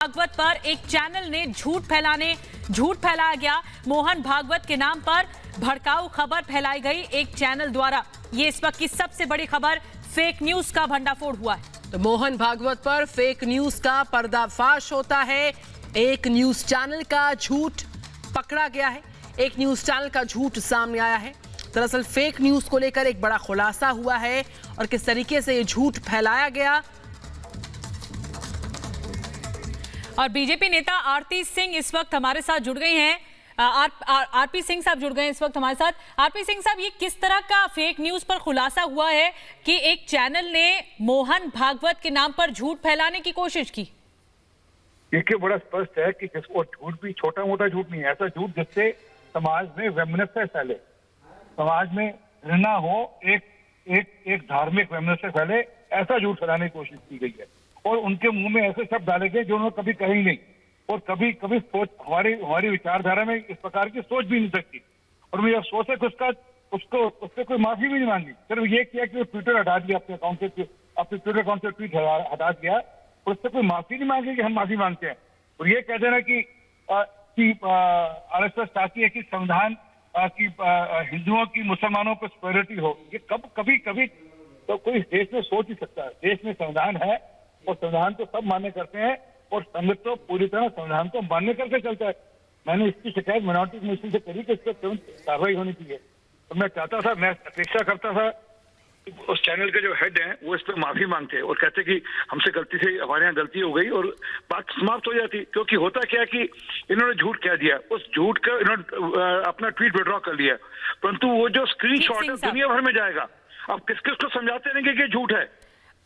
भागवत पर एक चैनल ने झूठ फैलाया गया। मोहन भागवत के नाम पर भड़काऊ खबर फैलाई गई एक चैनल द्वारा। ये इस वक्त की सबसे बड़ी खबर, फेक न्यूज का भंडाफोड़ हुआ है। तो मोहन भागवत पर फेक न्यूज का पर्दाफाश होता है। एक न्यूज चैनल का झूठ पकड़ा गया है। एक न्यूज चैनल का झूठ सामने आया है। दरअसल फेक न्यूज को लेकर एक बड़ा खुलासा हुआ है और किस तरीके से ये झूठ फैलाया गया। और बीजेपी नेता आरती सिंह इस वक्त हमारे साथ जुड़ गई हैं। आरपी सिंह साहब जुड़ गए हैं इस वक्त हमारे साथ। आरपी सिंह साहब, ये किस तरह का फेक न्यूज पर खुलासा हुआ है कि एक चैनल ने मोहन भागवत के नाम पर झूठ फैलाने की कोशिश की? देखिए, बड़ा स्पष्ट है कि जिसको झूठ भी छोटा मोटा झूठ नहीं है, ऐसा झूठ जिससे समाज में वैमनस्य फैले, समाज में घृणा हो, एक धार्मिक वैमनस्य फैले, ऐसा झूठ फैलाने की कोशिश की गई है। और उनके मुंह में ऐसे शब्द डाले गए जो उन्होंने कभी कहे ही नहीं, और कभी कभी सोच हमारी विचारधारा में इस प्रकार की सोच भी नहीं सकती। और मुझे अफसोस है कि उससे कोई माफी भी नहीं मांगी। सिर्फ ये किया कि वो ट्विटर हटा दिया, अपने ट्विटर अकाउंट से ट्वीट हटा दिया, और उससे कोई माफी नहीं मांगी कि हम माफी मांगते हैं। और ये कह देना कि आरएसएस चाहती है कि संविधान की हिंदुओं की मुसलमानों पर सुपीरियरिटी हो, ये कभी तो कोई देश में सोच ही सकता है। देश में संविधान है और संविधान को सब मान्य करते हैं, और संघ तो पूरी तरह संविधान को मान्य करके चलता है। मैंने इसकी शिकायत मिनॉरिटी कमीशन से करी कि इस पर तुरंत कार्रवाई होनी चाहिए। तो मैं चाहता था, मैं अपेक्षा करता था उस चैनल के जो हेड हैं वो इस पर माफी मांगते और कहते कि हमसे गलती से, हमारे यहाँ गलती हो गई, और बात समाप्त हो जाती। क्योंकि होता क्या कि इन्होंने झूठ कह दिया, उस झूठ का इन्होंने अपना ट्वीट विड्रॉ कर लिया, परंतु वो जो स्क्रीनशॉट है दुनिया भर में जाएगा। अब किस किस को समझाते रहेंगे कि झूठ है।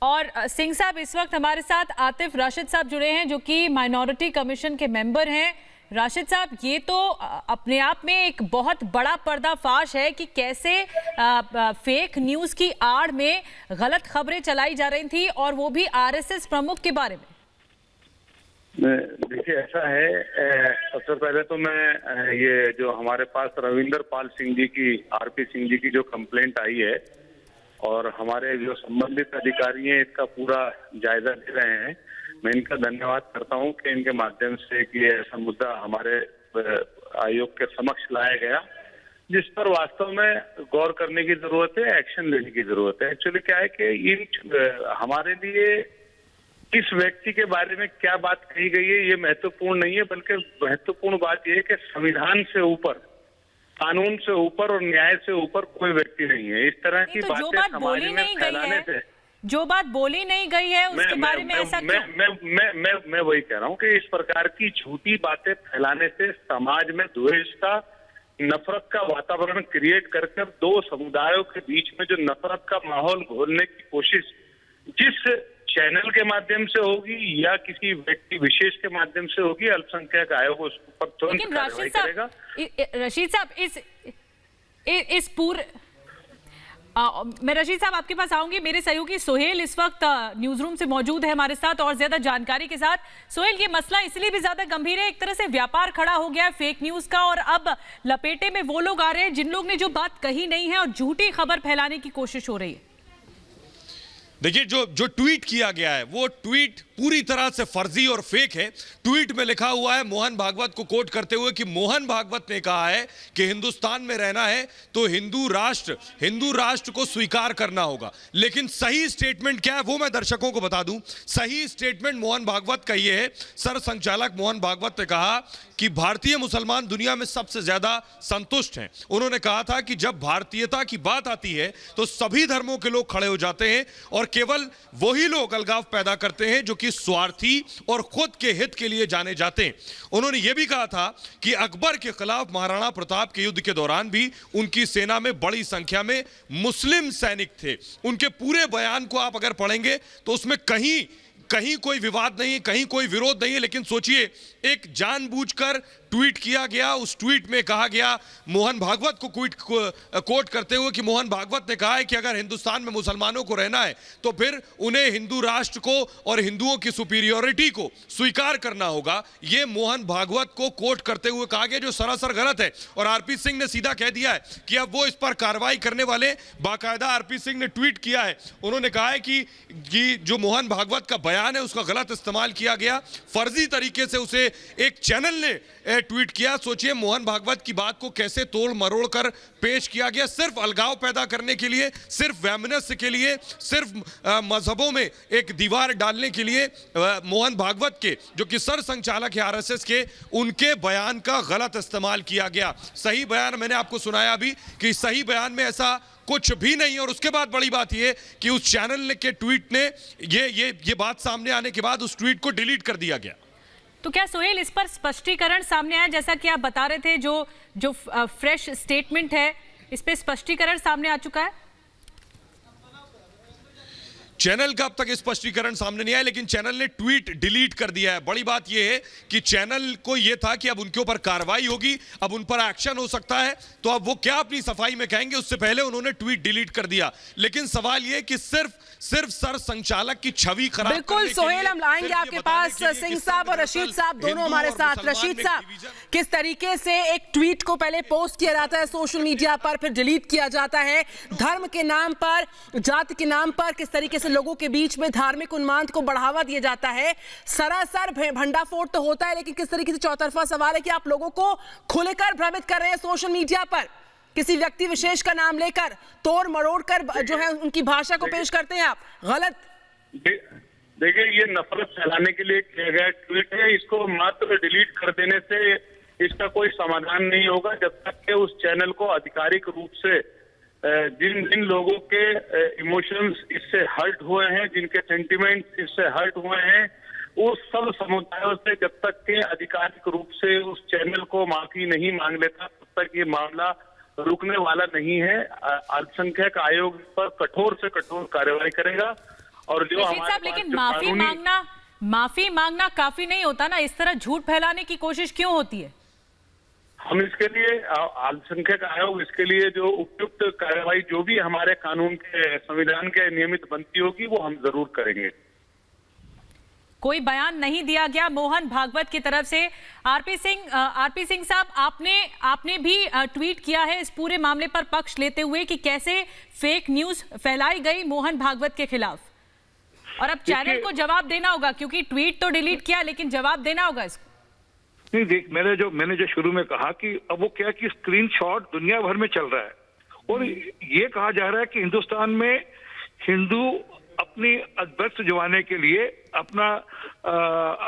और सिंह साहब, इस वक्त हमारे साथ आतिफ राशिद साहब जुड़े हैं जो कि माइनॉरिटी कमीशन के मेंबर हैं। राशिद साहब, ये तो अपने आप में एक बहुत बड़ा पर्दाफाश है कि कैसे फेक न्यूज की आड़ में गलत खबरें चलाई जा रही थी, और वो भी आरएसएस प्रमुख के बारे में। देखिए, ऐसा है, सबसे पहले तो मैं ये जो हमारे पास रविंदर पाल सिंह जी की, आरपी सिंह जी की जो कंप्लेंट आई है, और हमारे जो संबंधित अधिकारी हैं इसका पूरा जायजा ले रहे हैं, मैं इनका धन्यवाद करता हूं कि इनके माध्यम से कि ऐसा मुद्दा हमारे आयोग के समक्ष लाया गया, जिस पर वास्तव में गौर करने की जरूरत है, एक्शन लेने की जरूरत है। एक्चुअली क्या है कि हमारे लिए किस व्यक्ति के बारे में क्या बात कही गई है ये महत्वपूर्ण नहीं है, बल्कि महत्वपूर्ण बात यह है कि संविधान से ऊपर, कानून से ऊपर और न्याय से ऊपर कोई व्यक्ति नहीं है। इस तरह की बातें समाज में फैलाने से, जो बात बोली नहीं गई है उसके बारे में ऐसा क्यों? मैं वही कह रहा हूँ कि इस प्रकार की झूठी बातें फैलाने से समाज में द्वेष का, नफरत का वातावरण क्रिएट करके दो समुदायों के बीच में जो नफरत का माहौल घोलने की कोशिश जिस चैनल के माध्यम से होगी या किसी व्यक्ति विशेष के माध्यम से होगी, अल्पसंख्यक आयोग उस पर तुरंत कार्रवाई करेगा। रशीद साहब, इस पूरे मैं रशीद साहब आपके पास आऊंगी। मेरे सहयोगी सोहेल इस वक्त न्यूज रूम से मौजूद है हमारे साथ और ज्यादा जानकारी के साथ। सोहेल, ये मसला इसलिए भी ज्यादा गंभीर है, एक तरह से व्यापार खड़ा हो गया है फेक न्यूज का, और अब लपेटे में वो लोग आ रहे हैं जिन लोग ने जो बात कही नहीं है और झूठी खबर फैलाने की कोशिश हो रही है। देखिए, जो ट्वीट किया गया है वो ट्वीट पूरी तरह से फर्जी और फेक है। ट्वीट में लिखा हुआ है, मोहन भागवत को कोट करते हुए, कि मोहन भागवत ने कहा है कि हिंदुस्तान में रहना है तो हिंदू राष्ट्र को स्वीकार करना होगा। लेकिन सही स्टेटमेंट क्या है वो मैं दर्शकों को बता दूं। सही स्टेटमेंट मोहन भागवत का ये है, सर संचालक मोहन भागवत ने कहा कि भारतीय मुसलमान दुनिया में सबसे ज्यादा संतुष्ट हैं। उन्होंने कहा था कि जब भारतीयता की बात आती है तो सभी धर्मों के लोग खड़े हो जाते हैं, और केवल वही लोग अलगाव पैदा करते हैं जो कि स्वार्थी और खुद के हित के लिए जाने जाते हैं। उन्होंने यह भी कहा था कि अकबर के खिलाफ महाराणा प्रताप के युद्ध के दौरान भी उनकी सेना में बड़ी संख्या में मुस्लिम सैनिक थे। उनके पूरे बयान को आप अगर पढ़ेंगे तो उसमें कहीं कोई विवाद नहीं है, कहीं कोई विरोध नहीं है। लेकिन सोचिए, एक जानबूझकर ट्वीट किया गया, उस ट्वीट में कहा गया, मोहन भागवत को कोट करते हुए, कि मोहन भागवत ने कहा है कि अगर हिंदुस्तान में मुसलमानों को रहना है तो फिर उन्हें हिंदू राष्ट्र को और हिंदुओं की सुपीरियोरिटी को स्वीकार करना होगा। ये मोहन भागवत को कोट करते हुए कहा गया, जो सरासर गलत है। और आरपी सिंह ने सीधा कह दिया है कि अब वो इस पर कार्रवाई करने वाले। बाकायदा आरपी सिंह ने ट्वीट किया है, उन्होंने कहा है कि जो मोहन भागवत का बयान बयान है उसका गलत इस्तेमाल किया गया, फर्जी तरीके से उसे एक चैनल ने ट्वीट किया। सोचिए मोहन भागवत की बात को कैसे तोड़ मरोड़ कर पेश किया गया, सिर्फ अलगाव पैदा करने के लिए, सिर्फ वैमनस्य के लिए, सिर्फ मजहबों में एक दीवार डालने के लिए। मोहन भागवत के जो कि सर संचालक है आरएसएस के, उनके बयान का गलत इस्तेमाल किया गया। सही बयान मैंने आपको सुनाया अभी कि सही बयान में ऐसा कुछ भी नहीं। और उसके बाद बड़ी बात यह कि उस चैनल के ट्वीट ने ये बात सामने आने के बाद उस ट्वीट को डिलीट कर दिया गया। तो क्या सोहेल इस पर स्पष्टीकरण सामने आया, जैसा कि आप बता रहे थे, जो फ्रेश स्टेटमेंट है इस पे स्पष्टीकरण सामने आ चुका है? चैनल का अब तक स्पष्टीकरण सामने नहीं आया, लेकिन चैनल ने ट्वीट डिलीट कर दिया है। बड़ी बात यह है कि चैनल को यह था कि अब उनके ऊपर कार्रवाई होगी, अब उन पर एक्शन हो सकता है, तो अब वो क्या अपनी सफाई में कहेंगे, उससे पहले उन्होंने ट्वीट डिलीट कर दिया। लेकिन सवाल यह कि सिर्फ सर संचालक की छवि खराब करने के लिए, बिल्कुल सोहेल, हम लाएंगे आपके पास सिंह साहब और रशीद साहब दोनों हमारे साथ। रशीद साहब, किस तरीके से एक ट्वीट को पहले पोस्ट किया जाता है सोशल मीडिया पर, फिर डिलीट किया जाता है, धर्म के नाम पर, जाति के नाम पर किस तरीके से लोगों के बीच में धार्मिक उन्माद को बढ़ावा दिया जाता है। सरासर भंडाफोड़ तो होता है, लेकिन किस तरीके से चौतरफा सवाल है कि आप लोगों को खुलकर भ्रमित कर रहे हैं सोशल मीडिया पर, किसी व्यक्ति विशेष का नाम लेकर तोड़ मरोड़ कर जो है उनकी भाषा को पेश करते हैं आप, गलत। देखिए, ये नफरत फैलाने के लिए किया गया ट्वीट है, इसको मात्र डिलीट कर देने से इसका कोई समाधान नहीं होगा जब तक कि उस चैनल को आधिकारिक रूप से जिन लोगों के इमोशंस इससे हर्ट हुए हैं, जिनके सेंटिमेंट्स इससे हर्ट हुए हैं, उस सब समुदायों से जब तक के आधिकारिक रूप से उस चैनल को माफी नहीं मांग लेता, तब तक ये मामला रुकने वाला नहीं है। अल्पसंख्यक आयोग पर कठोर से कठोर कार्रवाई करेगा। और जो हमारे लेकिन माफी मांगना काफी नहीं होता ना, इस तरह झूठ फैलाने की कोशिश क्यों होती है? हम इसके लिए अल्पसंख्यक आयोग इसके लिए जो उपयुक्त कार्रवाई जो भी हमारे कानून के संविधान के नियमित बनती होगी वो हम जरूर करेंगे। कोई बयान नहीं दिया गया मोहन भागवत की तरफ से। आरपी सिंह साहब, आपने भी ट्वीट किया है इस पूरे मामले पर पक्ष लेते हुए कि कैसे फेक न्यूज फैलाई गई मोहन भागवत के खिलाफ, और अब चैनल को जवाब देना होगा, क्योंकि ट्वीट तो डिलीट किया लेकिन जवाब देना होगा इसको। नहीं, देख, मैंने जो शुरू में कहा कि अब वो क्या कि स्क्रीनशॉट दुनिया भर में चल रहा है और ये कहा जा रहा है कि हिंदुस्तान में हिंदू अपनी व्यक्त जमाने के लिए, अपना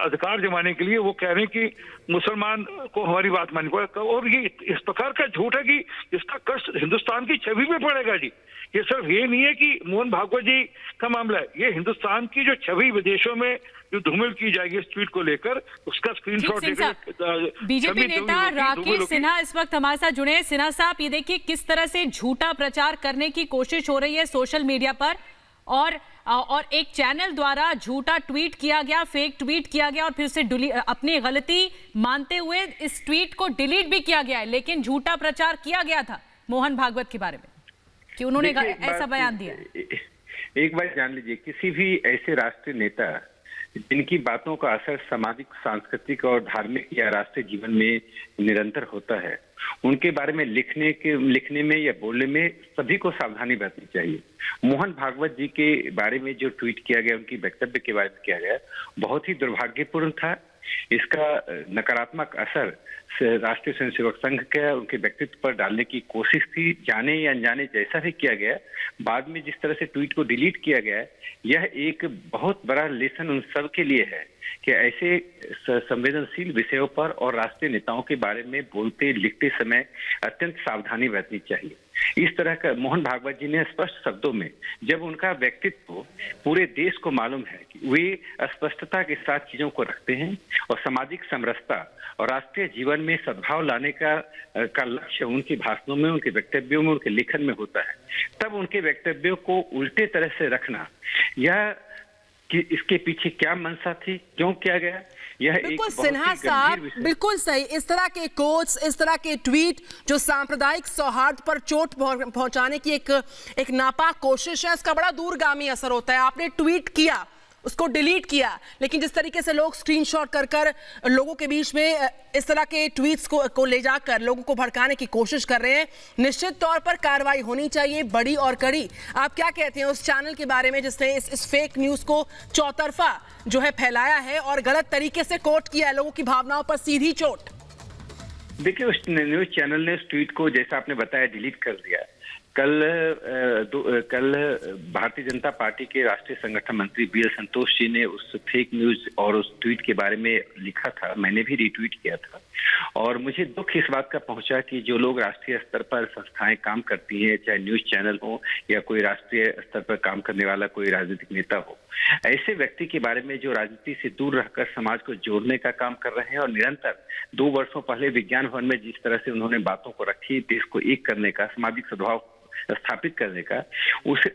अधिकार जमाने के लिए वो कह रहे हैं कि मुसलमान को हमारी बात माननी पड़ेगी। और ये इस प्रकार का झूठ है कि इसका कष्ट हिंदुस्तान की छवि पे पड़ेगा जी। ये सिर्फ ये नहीं है कि मोहन भागवत जी का मामला है, ये हिंदुस्तान की जो छवि विदेशों में जो धूमिल की जाएगी इस ट्वीट को लेकर, उसका स्क्रीनशॉट लेकर। बीजेपी नेता राकेश सिन्हा इस वक्त हमारे साथ जुड़े हैं। सिन्हा साहब, ये देखिए किस तरह से झूठा प्रचार करने की कोशिश हो रही है सोशल मीडिया पर, और एक चैनल द्वारा झूठा ट्वीट किया गया, फेक ट्वीट किया गया, और फिर से अपनी गलती मानते हुए इस ट्वीट को डिलीट भी किया गया है, लेकिन झूठा प्रचार किया गया था मोहन भागवत के बारे में कि उन्होंने ऐसा बयान दिया। एक बात जान लीजिए, किसी भी ऐसे राष्ट्रीय नेता जिनकी बातों का असर सामाजिक, सांस्कृतिक और धार्मिक या राष्ट्रीय जीवन में निरंतर होता है, उनके बारे में लिखने में या बोलने में सभी को सावधानी बरतनी चाहिए। मोहन भागवत जी के बारे में जो ट्वीट किया गया, उनकी वक्तव्य के बारे में किया गया, बहुत ही दुर्भाग्यपूर्ण था। इसका नकारात्मक असर राष्ट्रीय स्वयंसेवक संघ के उनके व्यक्तित्व पर डालने की कोशिश थी, जाने या अनजाने जैसा भी किया गया। बाद में जिस तरह से ट्वीट को डिलीट किया गया, यह एक बहुत बड़ा लेसन उन सब के लिए है कि ऐसे संवेदनशील विषयों पर और राष्ट्रीय नेताओं के बारे में बोलते लिखते समय अत्यंत सावधानी बरतनी चाहिए। इस तरह का मोहन भागवत जी ने स्पष्ट शब्दों में, जब उनका व्यक्तित्व पूरे देश को मालूम है कि वे स्पष्टता के साथ चीजों को रखते हैं और सामाजिक समरसता और राष्ट्रीय जीवन में सद्भाव लाने का लक्ष्य उनके भाषणों में, उनके वक्तव्यों में, उनके लेखन में होता है, तब उनके वक्तव्यों को उल्टे तरह से रखना, यह कि इसके पीछे क्या मंशा थी, क्यों किया गया, यह बिल्कुल सिन्हा साहब, बिल्कुल सही। इस तरह के कोट्स, इस तरह के ट्वीट जो सांप्रदायिक सौहार्द पर चोट पहुंचाने की एक नापाक कोशिश है, इसका बड़ा दूरगामी असर होता है। आपने ट्वीट किया, उसको डिलीट किया, लेकिन जिस तरीके से लोग स्क्रीनशॉट कर कर लोगों के बीच में इस तरह के ट्वीट्स को ले जाकर लोगों को भड़काने की कोशिश कर रहे हैं, निश्चित तौर पर कार्रवाई होनी चाहिए, बड़ी और कड़ी। आप क्या कहते हैं उस चैनल के बारे में जिसने इस फेक न्यूज को चौतरफा जो है फैलाया है और गलत तरीके से कोट किया है, लोगों की भावनाओं पर सीधी चोट? देखिए, उस न्यूज चैनल ने उस ट्वीट को, जैसा आपने बताया, डिलीट कर दिया। कल भारतीय जनता पार्टी के राष्ट्रीय संगठन मंत्री BL संतोष जी ने उस फेक न्यूज और उस ट्वीट के बारे में लिखा था, मैंने भी रीट्वीट किया था। और मुझे दुख इस बात का पहुंचा कि जो लोग राष्ट्रीय स्तर पर संस्थाएं काम करती हैं, चाहे न्यूज चैनल हो या कोई राष्ट्रीय स्तर पर काम करने वाला कोई राजनीतिक नेता हो, ऐसे व्यक्ति के बारे में जो राजनीति से दूर रहकर समाज को जोड़ने का काम कर रहे हैं और निरंतर 2 वर्षों पहले विज्ञान भवन में जिस तरह से उन्होंने बातों को रखी, देश को एक करने का, सामाजिक सद्भाव स्थापित करने का,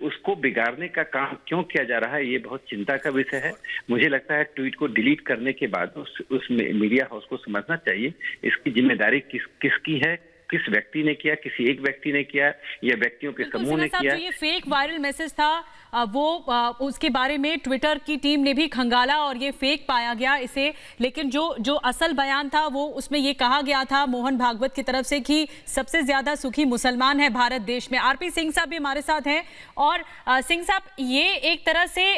उसको बिगाड़ने का काम क्यों किया जा रहा है, ये बहुत चिंता का विषय है। मुझे लगता है ट्वीट को डिलीट करने के बाद उस मीडिया हाउस को समझना चाहिए इसकी जिम्मेदारी किसकी है, किस व्यक्ति ने किया, किसी एक व्यक्ति ने किया या व्यक्तियों के समूह ने किया। ये फेक वायरल मैसेज था वो उसके बारे में ट्विटर की टीम ने भी खंगाला और ये फेक पाया गया इसे, लेकिन जो असल बयान था वो उसमें ये कहा गया था मोहन भागवत की तरफ से कि सबसे ज्यादा सुखी मुसलमान है भारत देश में। आरपी सिंह साहब भी हमारे साथ हैं। और सिंह साहब, ये एक तरह से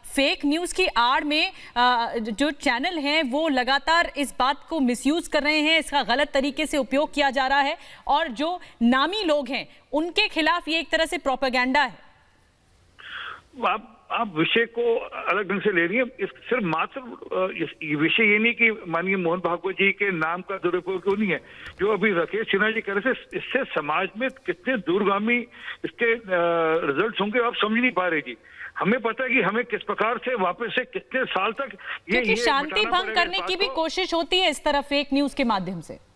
फेक न्यूज की आड़ में जो चैनल हैं वो लगातार इस बात को मिसयूज कर रहे हैं, इसका गलत तरीके से उपयोग किया जा रहा है और जो नामी लोग हैं उनके खिलाफ ये एक तरह से प्रोपेगेंडा है। आप विषय को अलग ढंग से ले रही है। सिर्फ मात्र विषय ये नहीं कि माननीय मोहन भागवत जी के नाम का दुरुपयोग क्यों नहीं है, जो अभी राकेश सिन्हा जी कह रहे थे, इससे समाज में कितने दूरगामी इसके रिजल्ट्स होंगे आप समझ नहीं पा रहे जी। हमें पता है कि हमें किस प्रकार से वापस से कितने साल तक ये शांति भंग करने की भी कोशिश होती है इस तरह फेक न्यूज के माध्यम से।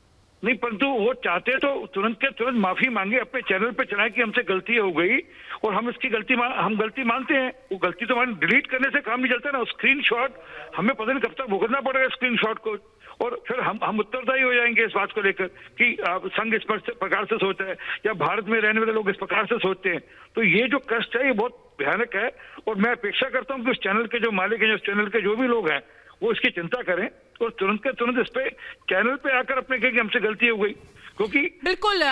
नहीं, परंतु वो चाहते तो तुरंत के तुरंत माफी मांगे, अपने चैनल पे चढ़ाए कि हमसे गलती हो गई और हम इसकी हम गलती मानते हैं। वो गलती तो हमारी डिलीट करने से काम नहीं चलता ना। स्क्रीनशॉट हमें पता नहीं कब तक भुगतना पड़ेगा स्क्रीनशॉट को, और फिर हम उत्तरदायी हो जाएंगे इस बात को लेकर कि संघ इस प्रकार से सोचता है या भारत में रहने वाले लोग इस प्रकार से सोचते हैं। तो ये जो कष्ट है ये बहुत भयानक है और मैं अपेक्षा करता हूँ कि उस चैनल के जो मालिक हैं, उस चैनल के जो भी लोग हैं, वो इसकी चिंता करें और तुरंत के तुरंत इस पे चैनल पे आकर अपने कहें कि हमसे गलती हो गई। क्योंकि बिल्कुल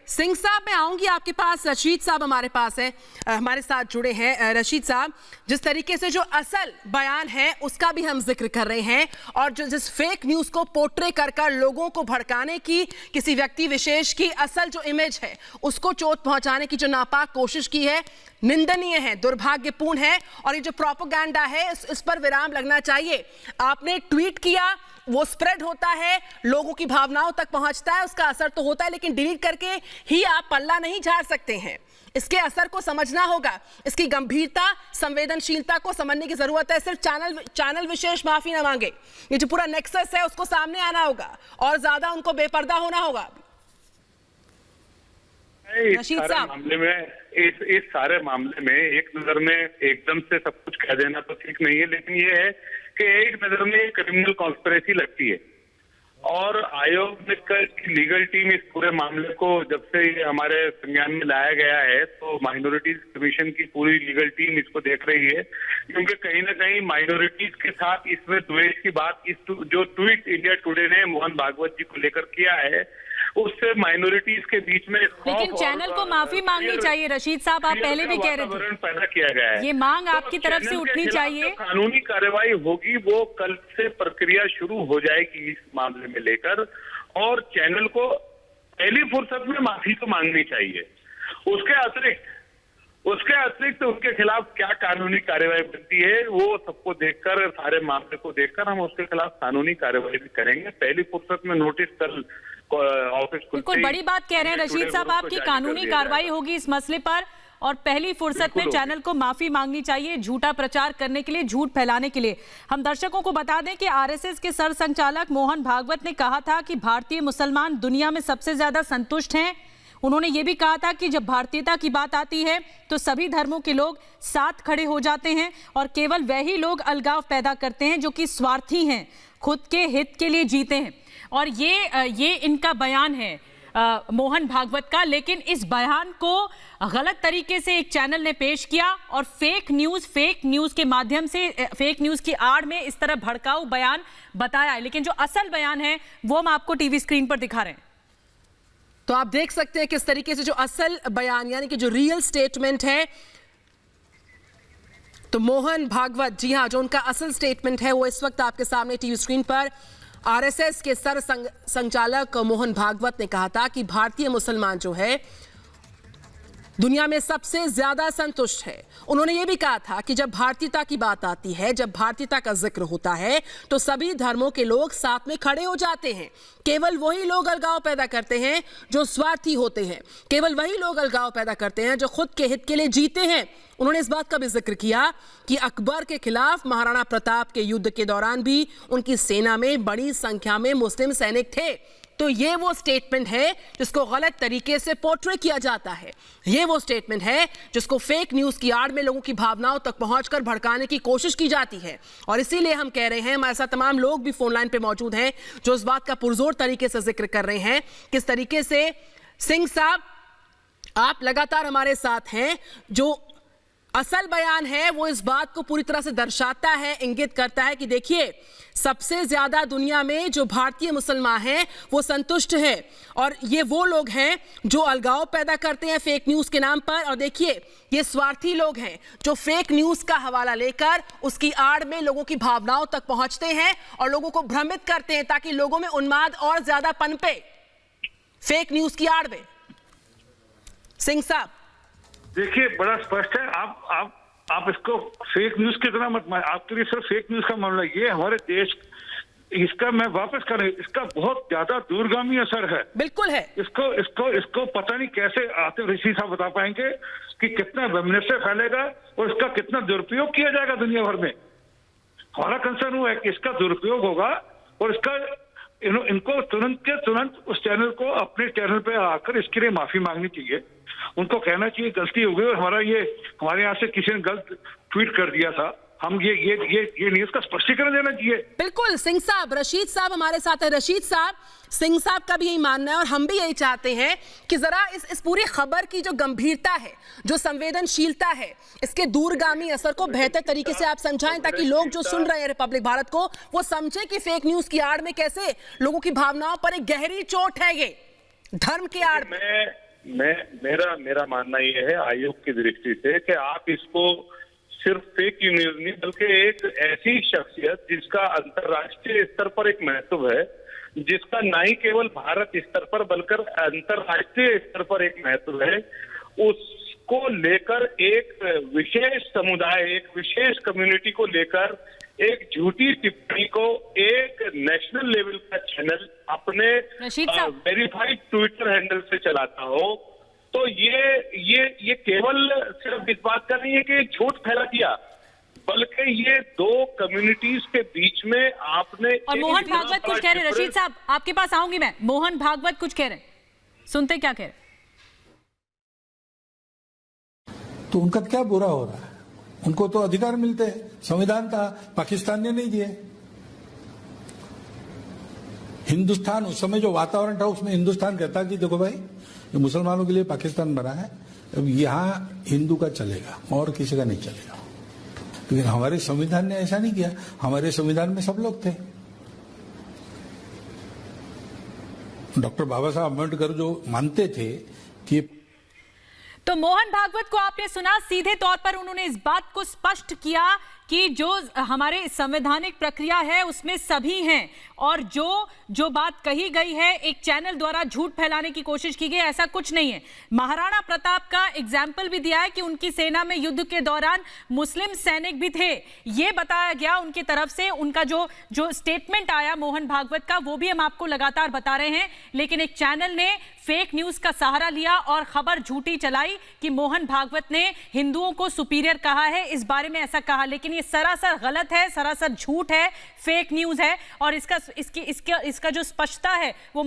सिंह साहब, मैं आऊंगी आपके पास। रशीद साहब हमारे पास है, हमारे साथ जुड़े हैं। रशीद साहब, जिस तरीके से जो असल बयान है उसका भी हम जिक्र कर रहे हैं और जो जिस फेक न्यूज को पोर्ट्रे कर लोगों को भड़काने की, किसी व्यक्ति विशेष की असल जो इमेज है उसको चोट पहुंचाने की जो नापाक कोशिश की है, निंदनीय है, दुर्भाग्यपूर्ण है और ये जो प्रोपेगेंडा है इस पर विराम लगना चाहिए। आपने ट्वीट किया, वो स्प्रेड होता है, लोगों की भावनाओं तक पहुंचता है, उसका असर तो होता है, लेकिन डिलीट करके ही आप पल्ला नहीं झाड़ सकते हैं। इसके असर को समझना होगा, इसकी गंभीरता, संवेदनशीलता को समझने की जरूरत है। सिर्फ चैनल विशेष माफी ना मांगे, ये जो पूरा नेक्सस है उसको सामने आना होगा और ज्यादा उनको बेपर्दा होना होगा। इस सारे मामले में एक नजर में एकदम से सब कुछ कह देना तो ठीक नहीं है, लेकिन ये है कि एक नजर में क्रिमिनल कॉन्स्पिरेसी लगती है और आयोग में लीगल टीम इस पूरे मामले को जब से ये हमारे संज्ञान में लाया गया है तो माइनॉरिटीज कमीशन की पूरी लीगल टीम इसको देख रही है, क्योंकि कहीं ना कहीं माइनॉरिटीज के साथ इसमें द्वेष की बात, जो ट्वीट इंडिया टुडे ने मोहन भागवत जी को लेकर किया है उससे माइनॉरिटीज के बीच में, लेकिन चैनल को माफी मांगनी चाहिए। रशीद साहब, आप पहले भी कह रहे थे पैदा किया गया है, ये मांग आपकी तरफ से उठनी चाहिए। कानूनी कार्रवाई होगी, वो कल से प्रक्रिया शुरू हो जाएगी इस मामले में लेकर, और चैनल को पहली फुर्सत में माफी तो मांगनी चाहिए। उसके अतिरिक्त उनके खिलाफ क्या कानूनी कार्रवाई बनती है वो सबको देखकर, सारे मामले को देखकर हम उसके खिलाफ कानूनी कार्रवाई भी करेंगे। पहली फुर्सत में नोटिस कल ऑफिस बिल्कुल बड़ी बात कह रहे हैं रशीद साहब, आपकी कानूनी कार्रवाई होगी इस मसले पर और पहली फुर्सत में चैनल को माफी मांगनी चाहिए झूठा प्रचार करने के लिए, झूठ फैलाने के लिए। हम दर्शकों को बता दें कि आरएसएस के सरसंचालक मोहन भागवत ने कहा था कि भारतीय मुसलमान दुनिया में सबसे ज्यादा संतुष्ट हैं। उन्होंने ये भी कहा था कि जब भारतीयता की बात आती है तो सभी धर्मों के लोग साथ खड़े हो जाते हैं और केवल वही लोग अलगाव पैदा करते हैं जो कि स्वार्थी हैं, खुद के हित के लिए जीते हैं। और ये इनका बयान है। मोहन भागवत का, लेकिन इस बयान को गलत तरीके से एक चैनल ने पेश किया और फेक न्यूज के माध्यम से, फेक न्यूज की आड़ में इस तरह भड़काऊ बयान बताया है। लेकिन जो असल बयान है वो हम आपको टीवी स्क्रीन पर दिखा रहे हैं। तो आप देख सकते हैं किस तरीके से जो असल बयान यानी कि जो रियल स्टेटमेंट है, तो मोहन भागवत, जी हां, जो उनका असल स्टेटमेंट है वो इस वक्त आपके सामने टीवी स्क्रीन पर। आरएसएस के सर संचालक मोहन भागवत ने कहा था कि भारतीय मुसलमान जो है दुनिया में सबसे ज्यादा संतुष्ट है। उन्होंने ये भी कहा था कि जब भारतीयता की बात आती है, जब भारतीयता का जिक्र होता है, तो सभी धर्मों के लोग साथ में खड़े हो जाते हैं। केवल वही लोग अलगाव पैदा करते हैं जो स्वार्थी होते हैं, केवल वही लोग अलगाव पैदा करते हैं जो खुद के हित के लिए जीते हैं। उन्होंने इस बात का भी जिक्र किया कि अकबर के खिलाफ महाराणा प्रताप के युद्ध के दौरान भी उनकी सेना में बड़ी संख्या में मुस्लिम सैनिक थे। तो ये वो स्टेटमेंट है जिसको गलत तरीके से पोर्ट्रे किया जाता है, ये वो स्टेटमेंट है जिसको फेक न्यूज की आड़ में लोगों की भावनाओं तक पहुंचकर भड़काने की कोशिश की जाती है। और इसीलिए हम कह रहे हैं, हमारे साथ तमाम लोग भी फोन लाइन पे मौजूद हैं जो इस बात का पुरजोर तरीके से जिक्र कर रहे हैं किस तरीके से सिंह साहब आप लगातार हमारे साथ हैं। जो असल बयान है वो इस बात को पूरी तरह से दर्शाता है, इंगित करता है कि देखिए सबसे ज्यादा दुनिया में जो भारतीय मुसलमान हैं वो संतुष्ट हैं और ये वो लोग हैं जो अलगाव पैदा करते हैं फेक न्यूज के नाम पर। और देखिए ये स्वार्थी लोग हैं जो फेक न्यूज का हवाला लेकर उसकी आड़ में लोगों की भावनाओं तक पहुंचते हैं और लोगों को भ्रमित करते हैं ताकि लोगों में उन्माद और ज्यादा पनपे फेक न्यूज की आड़ में। सिंह साहब देखिए बड़ा स्पष्ट है, आप इसको फेक न्यूज की तरह मत, आपके लिए सिर्फ फेक न्यूज का मामला, ये हमारे देश, इसका मैं वापस कर, इसका बहुत ज्यादा दूरगामी असर है। बिल्कुल है। इसको पता नहीं कैसे आतिफ रशीद साहब बता पाएंगे कि कितना वैमनस्य फैलेगा और इसका कितना दुरुपयोग किया जाएगा दुनिया भर में। हमारा कंसर्न वो है कि इसका दुरुपयोग होगा और इसका इनको तुरंत उस चैनल को अपने चैनल पे आकर इसके लिए माफी मांगनी चाहिए, उनको कहना चाहिए गलती हो गई और हमारे यहाँ से किसी ने गलत ट्वीट कर दिया था, हम ये न्यूज का स्पष्टीकरण देना चाहिए। बिल्कुल सिंह साहब, रशीद साहब हमारे साथ है। रशीद साहब, सिंह साहब का भी यही मानना है और हम भी यही चाहते हैं कि जरा इस पूरी खबर की जो गंभीरता है, जो संवेदनशीलता है, इसके दूरगामी असर को बेहतर तरीके से आप समझाएं ताकि लोग जो सुन रहे हैं रिपब्लिक भारत को वो समझे कि फेक न्यूज की आड़ में कैसे लोगों की भावनाओं पर एक गहरी चोट है ये धर्म के आड़ में। मेरा मानना ये है आयोग की दृष्टि से कि आप इसको सिर्फ फेक न्यूज नहीं बल्कि एक ऐसी शख्सियत जिसका अंतर्राष्ट्रीय स्तर पर एक महत्व है, जिसका न ही केवल भारत स्तर पर बल्कि अंतर्राष्ट्रीय स्तर पर एक महत्व है, उसको लेकर एक विशेष समुदाय, एक विशेष कम्युनिटी को लेकर एक झूठी टिप्पणी को एक नेशनल लेवल का चैनल अपने वेरीफाइड ट्विटर हैंडल से चलाता हो, तो ये केवल सिर्फ इस बात का नहीं है कि झूठ फैला दिया, बल्कि ये दो कम्युनिटीज के बीच में आपने। और मोहन भागवत कुछ कह रहे हैं, रशीद साहब आपके पास आऊंगी मैं। मोहन भागवत कुछ कह रहे हैं, सुनते क्या कह रहे हैं। तो उनका क्या बुरा हो रहा है? उनको तो अधिकार मिलते हैं, संविधान था, पाकिस्तान ने नहीं दिए। हिंदुस्तान उस समय जो वातावरण था उसमें हिंदुस्तान कहता कि देखो भाई ये मुसलमानों के लिए पाकिस्तान बना है, अब यहाँ हिंदू का चलेगा और किसी का नहीं चलेगा। लेकिन हमारे संविधान ने ऐसा नहीं किया, हमारे संविधान में सब लोग थे। डॉक्टर बाबा साहब अम्बेडकर जो मानते थे कि तो मोहन भागवत को आपने सुना, सीधे तौर पर उन्होंने इस बात को स्पष्ट किया कि जो हमारे संवैधानिक प्रक्रिया है उसमें सभी हैं और जो बात कही गई है एक चैनल द्वारा झूठ फैलाने की कोशिश की गई, ऐसा कुछ नहीं है। महाराणा प्रताप का एग्जाम्पल भी दिया है कि उनकी सेना में युद्ध के दौरान मुस्लिम सैनिक भी थे, ये बताया गया उनकी तरफ से। उनका जो स्टेटमेंट आया मोहन भागवत का वो भी हम आपको लगातार बता रहे हैं, लेकिन एक चैनल ने फेक न्यूज का सहारा लिया और खबर झूठी चलाई कि मोहन भागवत ने हिंदुओं को सुपीरियर कहा है, इस बारे में ऐसा कहा, लेकिन ये सरासर गलत है, सरासर झूठ है, फेक न्यूज है। और इसका जो स्पष्टता है वो